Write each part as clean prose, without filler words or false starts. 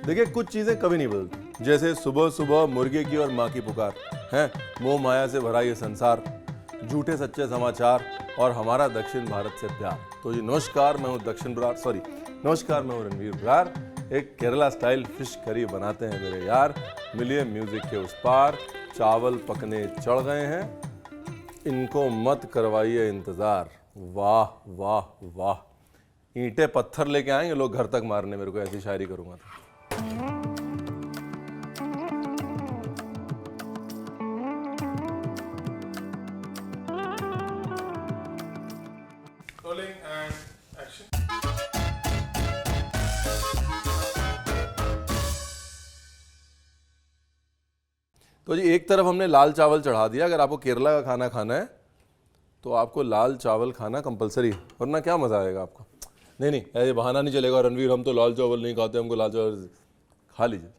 देखिए कुछ चीजें कभी नहीं बदलती, जैसे सुबह सुबह मुर्गे की और माँ की पुकार है, मोह माया से भरा ये संसार, झूठे सच्चे समाचार और हमारा दक्षिण भारत से प्यार। तो जी नमस्कार, मैं हूँ नमस्कार मैं हूँ रणवीर बरार। एक केरला स्टाइल फिश करी बनाते हैं मेरे यार, मिलिए म्यूजिक के उस पार। चावल पकने चढ़ गए हैं, इनको मत करवाइए इंतजार। वाह वाह वाह, ईंटें पत्थर लेके आएंगे लोग घर तक मारने मेरे को, ऐसी शायरी करूंगा तो। Rolling and action. तो जी एक तरफ हमने लाल चावल चढ़ा दिया। अगर आपको केरला का खाना खाना है तो आपको लाल चावल खाना कंपलसरी है, वरना क्या मज़ा आएगा आपको। नहीं ऐसे बहाना नहीं चलेगा, रणवीर हम तो लाल चावल नहीं खाते, हमको लाल चावल। खा लीजिए,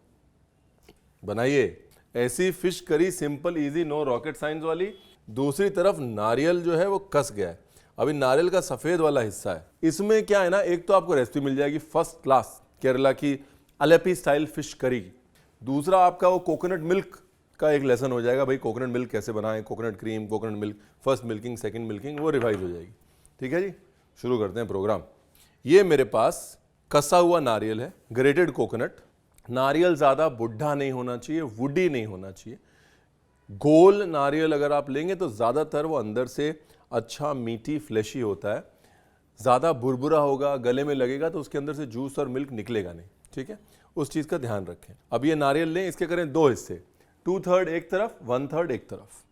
बनाइए ऐसी fish curry, simple easy, no rocket science वाली। दूसरी तरफ नारियल जो है वो कस गया है, अभी नारियल का सफ़ेद वाला हिस्सा है। इसमें क्या है ना, एक तो आपको रेसिपी मिल जाएगी फर्स्ट क्लास केरला की अलेपी स्टाइल फिश करी। दूसरा आपका वो कोकोनट मिल्क का एक लेसन हो जाएगा, भाई कोकोनट मिल्क कैसे बनाएं, coconut cream, coconut milk, first milking, second milking, वो रिवाइज हो जाएगी। ठीक है जी, शुरू करते हैं प्रोग्राम। ये मेरे पास कसा हुआ नारियल है, ग्रेटेड कोकोनट। नारियल ज़्यादा बुढ़ा नहीं होना चाहिए, वुडी नहीं होना चाहिए। गोल नारियल अगर आप लेंगे तो ज़्यादातर वो अंदर से अच्छा मीठी फ्लैशी होता है। ज़्यादा बुरबुरा होगा, गले में लगेगा तो उसके अंदर से जूस और मिल्क निकलेगा नहीं। ठीक है, उस चीज़ का ध्यान रखें। अब ये नारियल लें, इसके करें दो हिस्से, 2/3 एक तरफ, 1/3 एक तरफ।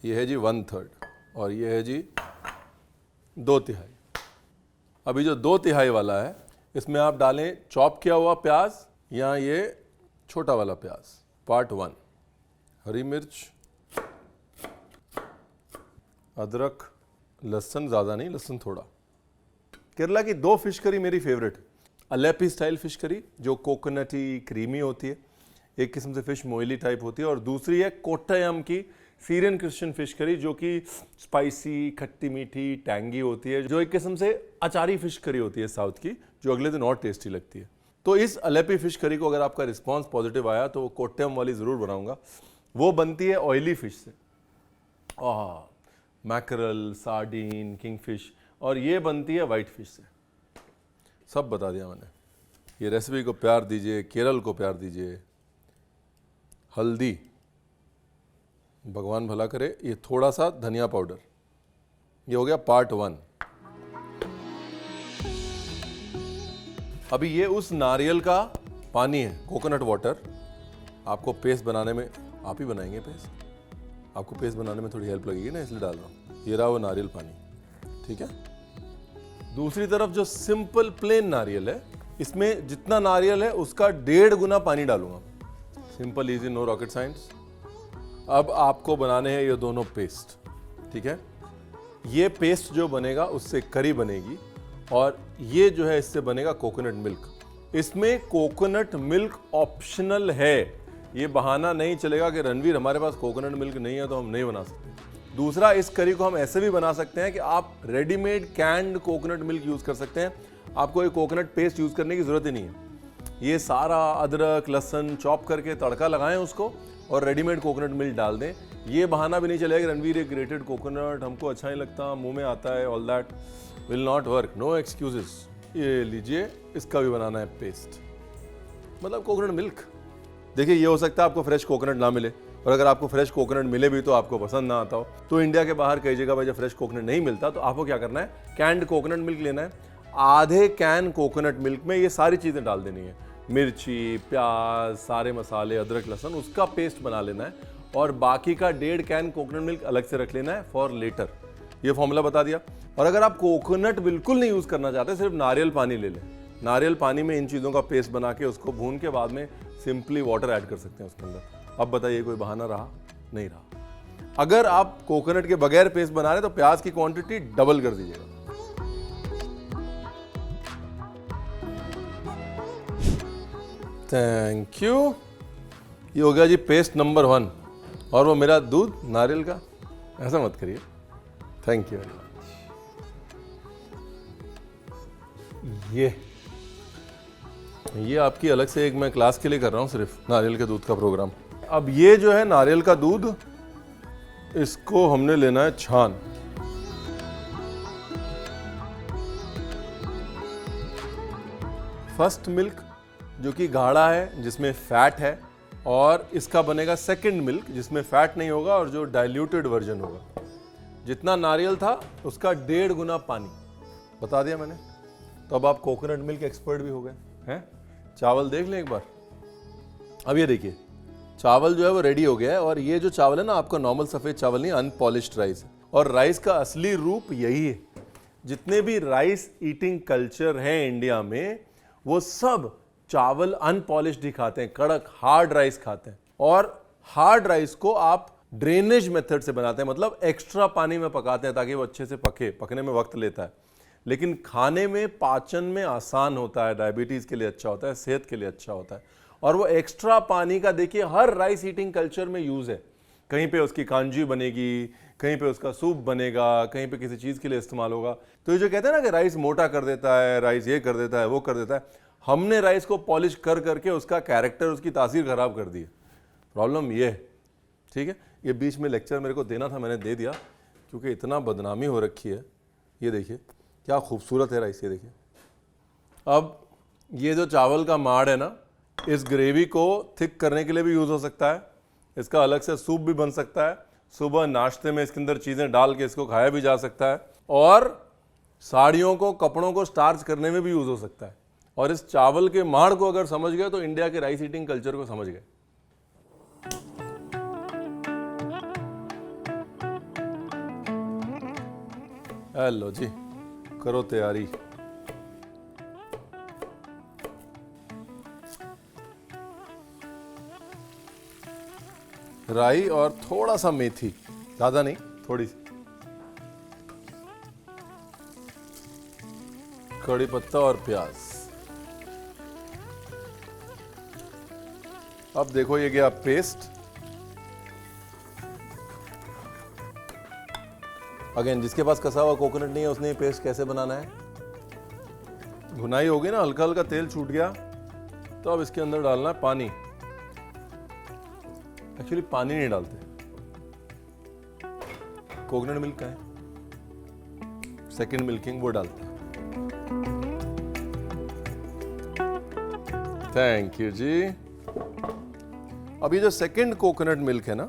ये है जी 1/3 और ये है जी 2/3। अभी जो 2/3 वाला है इसमें आप डालें चॉप किया हुआ प्याज या ये छोटा वाला प्याज। पार्ट 1, हरी मिर्च, अदरक, लहसुन ज़्यादा नहीं, लहसुन थोड़ा। केरला की 2 फिश करी मेरी फेवरेट है। अलेपी स्टाइल फिश करी जो कोकोनटी क्रीमी होती है, एक किस्म से फिश मोइली टाइप होती है, और दूसरी है कोट्टयम की सीरियन क्रिश्चियन फिश करी जो कि स्पाइसी, खट्टी मीठी, टैंगी होती है, जो एक किस्म से अचारी फिश करी होती है साउथ की, जो अगले दिन और टेस्टी लगती है। तो इस अलेपी फिश करी को अगर आपका रिस्पांस पॉजिटिव आया तो कोट्टयम वाली ज़रूर बनाऊंगा। वो बनती है ऑयली फिश से, मैकरल, सार्डीन, किंगफिश, और ये बनती है वाइट फिश से। सब बता दिया मैंने। ये रेसिपी को प्यार दीजिए, केरल को प्यार दीजिए। हल्दी, भगवान भला करे, ये थोड़ा सा धनिया पाउडर। ये हो गया पार्ट 1। अभी ये उस नारियल का पानी है, कोकोनट वाटर। आपको पेस्ट बनाने में, आप ही बनाएंगे पेस्ट, आपको पेस्ट बनाने में थोड़ी हेल्प लगेगी ना, इसलिए डाल रहा हूँ। ये रहा वो नारियल पानी। ठीक है, दूसरी तरफ जो सिंपल प्लेन नारियल है, इसमें जितना नारियल है उसका 1.5 गुना पानी डालूंगा। Simple easy, no rocket science. अब आपको बनाने हैं ये दोनों पेस्ट। ठीक है, ये पेस्ट जो बनेगा उससे करी बनेगी, और ये जो है इससे बनेगा कोकोनट मिल्क। इसमें कोकोनट मिल्क ऑप्शनल है, ये बहाना नहीं चलेगा कि रणवीर हमारे पास कोकोनट मिल्क नहीं है तो हम नहीं बना सकते। दूसरा, इस करी को हम ऐसे भी बना सकते हैं कि आप readymade canned coconut milk use कर सकते हैं, आपको ये कोकोनट पेस्ट यूज़ करने की ज़रूरत ही नहीं है। ये सारा अदरक लहसुन चॉप करके तड़का लगाएं उसको, और रेडीमेड कोकोनट मिल्क डाल दें। ये बहाना भी नहीं चलेगा कि रणवीर ये ग्रेटेड कोकोनट हमको अच्छा नहीं लगता, मुंह में आता है, all that will not work, no excuses. ये लीजिए, इसका भी बनाना है पेस्ट, मतलब कोकोनट मिल्क। देखिए, ये हो सकता है आपको फ्रेश कोकोनट ना मिले, और अगर आपको फ्रेश कोकोनट मिले भी तो आपको पसंद ना आता हो। तो इंडिया के बाहर कई जगह पर जब फ्रेश कोकोनट नहीं मिलता तो आपको क्या करना है, कैंड कोकोनट मिल्क लेना है। आधे कैन कोकोनट मिल्क में ये सारी चीज़ें डाल देनी है, मिर्ची, प्याज, सारे मसाले, अदरक लहसुन, उसका पेस्ट बना लेना है, और बाकी का 1.5 कैन कोकोनट मिल्क अलग से रख लेना है फॉर लेटर। ये फॉर्मूला बता दिया। और अगर आप कोकोनट बिल्कुल नहीं यूज़ करना चाहते, सिर्फ नारियल पानी ले लें। नारियल पानी में इन चीज़ों का पेस्ट बना के उसको भून के बाद में सिंपली वाटर ऐड कर सकते हैं उसके अंदर। अब बताइए, कोई बहाना रहा? नहीं रहा। अगर आप कोकोनट के बगैर पेस्ट बना रहे तो प्याज की क्वांटिटी डबल कर दीजिएगा। Thank you. ये हो गया जी पेस्ट नंबर 1, और वो मेरा दूध नारियल का। ऐसा मत करिए, थैंक यू वेरी मच। ये ये आपकी अलग से एक मैं क्लास के लिए कर रहा हूँ सिर्फ नारियल के दूध का प्रोग्राम। अब ये जो है नारियल का दूध, इसको हमने लेना है छान। फर्स्ट मिल्क जो कि गाढ़ा है, जिसमें फैट है, और इसका बनेगा सेकंड मिल्क जिसमें फैट नहीं होगा और जो डाइल्यूटेड वर्जन होगा। जितना नारियल था उसका 1.5 गुना पानी, बता दिया मैंने। तो अब आप कोकोनट मिल्क एक्सपर्ट भी हो गए हैं। चावल देख लें एक बार। अब ये देखिए, चावल जो है वो रेडी हो गया है, और ये जो चावल है ना आपका नॉर्मल सफेद चावल नहीं, अनपॉलिश्ड राइस है। और राइस का असली रूप यही है। जितने भी राइस ईटिंग कल्चर हैं इंडिया में, वो सब चावल अनपॉलिश्ड ही खाते हैं, कड़क हार्ड राइस खाते हैं। और हार्ड राइस को आप ड्रेनेज मेथड से बनाते हैं, मतलब एक्स्ट्रा पानी में पकाते हैं ताकि वो अच्छे से पके। पकने में वक्त लेता है, लेकिन खाने में, पाचन में आसान होता है, डायबिटीज के लिए अच्छा होता है, सेहत के लिए अच्छा होता है। और वो एक्स्ट्रा पानी का देखिए हर राइस ईटिंग कल्चर में यूज है। कहीं पे उसकी कांजी बनेगी, कहीं पे उसका सूप बनेगा, कहीं पे किसी चीज के लिए इस्तेमाल होगा। तो ये जो कहते हैं ना कि राइस मोटा कर देता है, राइस ये कर देता है, वो कर देता है, हमने राइस को पॉलिश कर करके उसका कैरेक्टर, उसकी तासीर खराब कर दी है। प्रॉब्लम ये है, ठीक है। ये बीच में लेक्चर मेरे को देना था, मैंने दे दिया, क्योंकि इतना बदनामी हो रखी है। ये देखिए क्या खूबसूरत है राइस, ये देखिए। अब ये जो चावल का माड़ है ना, इस ग्रेवी को थिक करने के लिए भी यूज़ हो सकता है। इसका अलग से सूप भी बन सकता है। सुबह नाश्ते में इसके अंदर चीज़ें डाल के इसको खाया भी जा सकता है। और साड़ियों को, कपड़ों को स्टार्च करने में भी यूज़ हो सकता है। और इस चावल के माड़ को अगर समझ गए तो इंडिया के राइस ईटिंग कल्चर को समझ गए। हेलो जी, करो तैयारी। राई और थोड़ा सा मेथी, ज्यादा नहीं, थोड़ी सी, कड़ी पत्ता और प्याज। अब देखो ये गया पेस्ट। अगेन, जिसके पास कसा हुआ कोकोनट नहीं है उसने ये पेस्ट कैसे बनाना है। भुनाई हो गई ना, हल्का हल्का तेल छूट गया, तो अब इसके अंदर डालना है पानी। एक्चुअली पानी नहीं डालते, कोकोनट मिल्क का है, सेकंड मिल्किंग, वो डालते हैं। थैंक यू जी। अब ये जो सेकंड कोकोनट मिल्क है ना,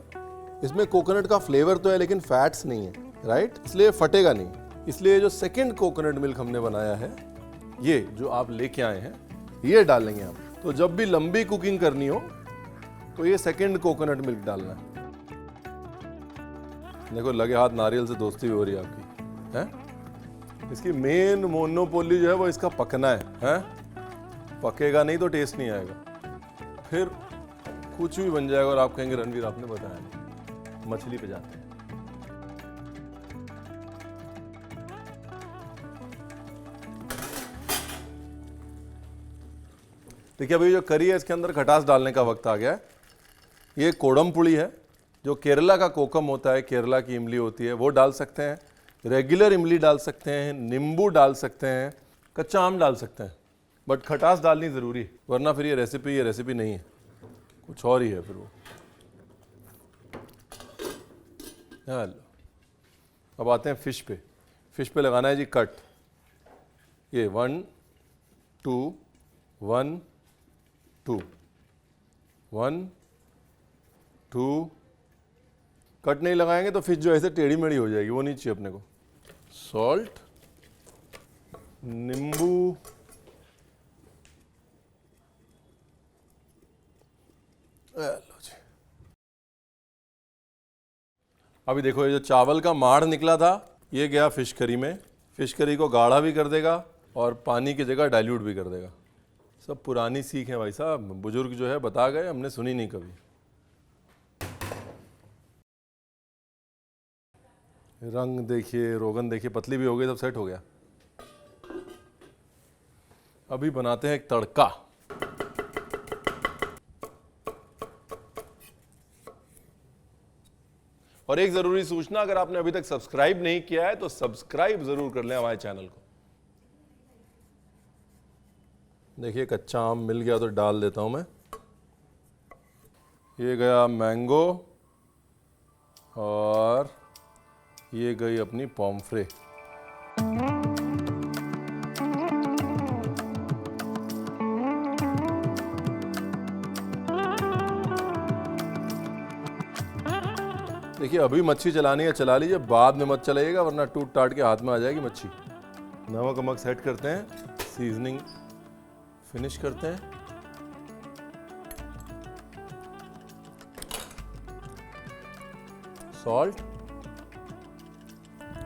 इसमें कोकोनट का फ्लेवर तो है लेकिन फैट्स नहीं है, राइट, इसलिए फटेगा नहीं। इसलिए जो सेकंड कोकोनट मिल्क हमने बनाया है, ये जो आप लेके आए हैं, ये डालेंगे हम। तो जब भी लंबी कुकिंग करनी हो तो ये सेकंड कोकोनट मिल्क डालना है। देखो लगे हाथ नारियल से दोस्ती भी हो रही है आपकी, है? इसकी मेन मोनोपोली जो है वो इसका पकना है? पकेगा नहीं तो टेस्ट नहीं आएगा, फिर कुछ भी बन जाएगा और आप कहेंगे रणवीर आपने बताया नहीं। मछली पे जाते हैं। देखिए अभी जो करी है इसके अंदर खटास डालने का वक्त आ गया है। ये कोडम पुड़ी है, जो केरला का कोकम होता है, केरला की इमली होती है, वो डाल सकते हैं, रेगुलर इमली डाल सकते हैं, नींबू डाल सकते हैं, कच्चा आम डाल सकते हैं, बट खटास डालनी ज़रूरी है, वरना फिर ये रेसिपी नहीं है, कुछ और ही है फिर वो। हेलो, अब आते हैं फिश पे। फिश पे लगाना है जी कट। ये 1 2 1 2 1 2। कट नहीं लगाएंगे तो फिश जो ऐसे टेढ़ी मेढ़ी हो जाएगी, वो नहीं चाहिए अपने को। सॉल्ट, नींबू, लो जी। अभी देखो ये जो चावल का माड़ निकला था, ये गया फिश करी में। फिश करी को गाढ़ा भी कर देगा और पानी की जगह डाइल्यूट भी कर देगा। सब पुरानी सीख है भाई साहब, बुजुर्ग जो है बता गए, हमने सुनी नहीं कभी। रंग देखिए, रोगन देखिए, पतली भी हो गई, सब सेट हो गया। अभी बनाते हैं एक तड़का। और एक जरूरी सूचना, अगर आपने अभी तक सब्सक्राइब नहीं किया है तो सब्सक्राइब जरूर कर लें हमारे चैनल को। देखिए कच्चा आम मिल गया तो डाल देता हूँ मैं। ये गया मैंगो और ये गई अपनी पॉम्फ्रे। देखिए अभी मच्छी चलानी है चला लीजिए, बाद में मत चलाइएगा वरना टूट टाट के हाथ में आ जाएगी मच्छी। नमक वमक सेट करते हैं, सीजनिंग फिनिश करते हैं। सॉल्ट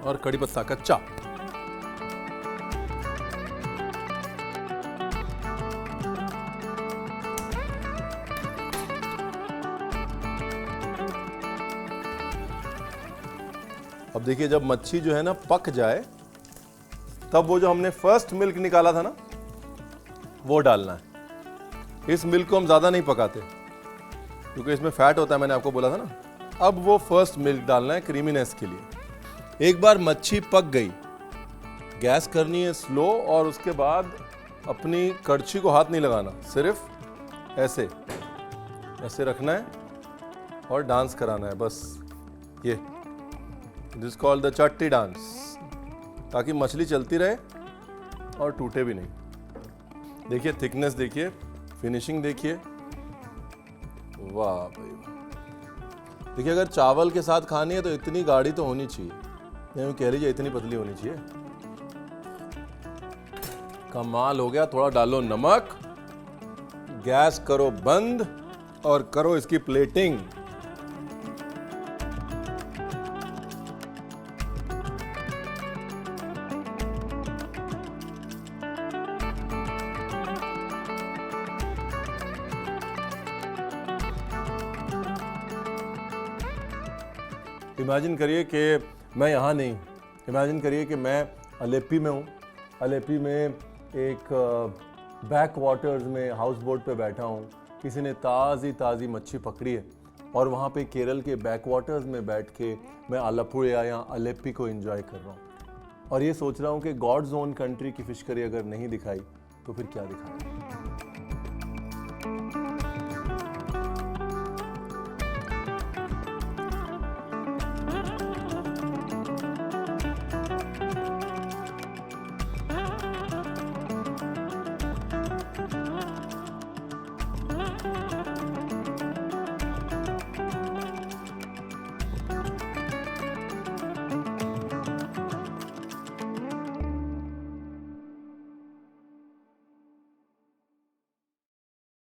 और कड़ी पत्ता कच्चा। अब देखिए जब मच्छी जो है ना पक जाए तब वो जो हमने फर्स्ट मिल्क निकाला था ना वो डालना है। इस मिल्क को हम ज्यादा नहीं पकाते क्योंकि इसमें फैट होता है, मैंने आपको बोला था ना। अब वो फर्स्ट मिल्क डालना है क्रीमीनेस के लिए। एक बार मच्छी पक गई, गैस करनी है स्लो और उसके बाद अपनी कड़छी को हाथ नहीं लगाना, सिर्फ ऐसे ऐसे रखना है और डांस कराना है बस। ये this called the Chatti dance, ताकि मछली चलती रहे और टूटे भी नहीं। देखिए थिकनेस देखिए, फिनिशिंग देखिए, वाह भाई वाह। देखिए अगर चावल के साथ खानी है तो इतनी गाढ़ी तो होनी चाहिए, नहीं कह लीजिए इतनी पतली होनी चाहिए। कमाल हो गया। थोड़ा डालो नमक, गैस करो बंद और करो इसकी प्लेटिंग। इमेजिन करिए कि मैं यहाँ नहीं, इमेजिन करिए कि मैं अलेप्पी में हूँ। अलेप्पी में एक बैक वाटर्स में हाउस बोट पे बैठा हूँ, किसी ने ताज़ी ताज़ी मच्छी पकड़ी है और वहाँ पे केरल के बैक वाटर्स में बैठ के मैं आलपुड़ा या अलेप्पी को एंजॉय कर रहा हूँ और ये सोच रहा हूँ कि गॉड्स ओन कंट्री की फिश करी अगर नहीं दिखाई तो फिर क्या दिखाएं।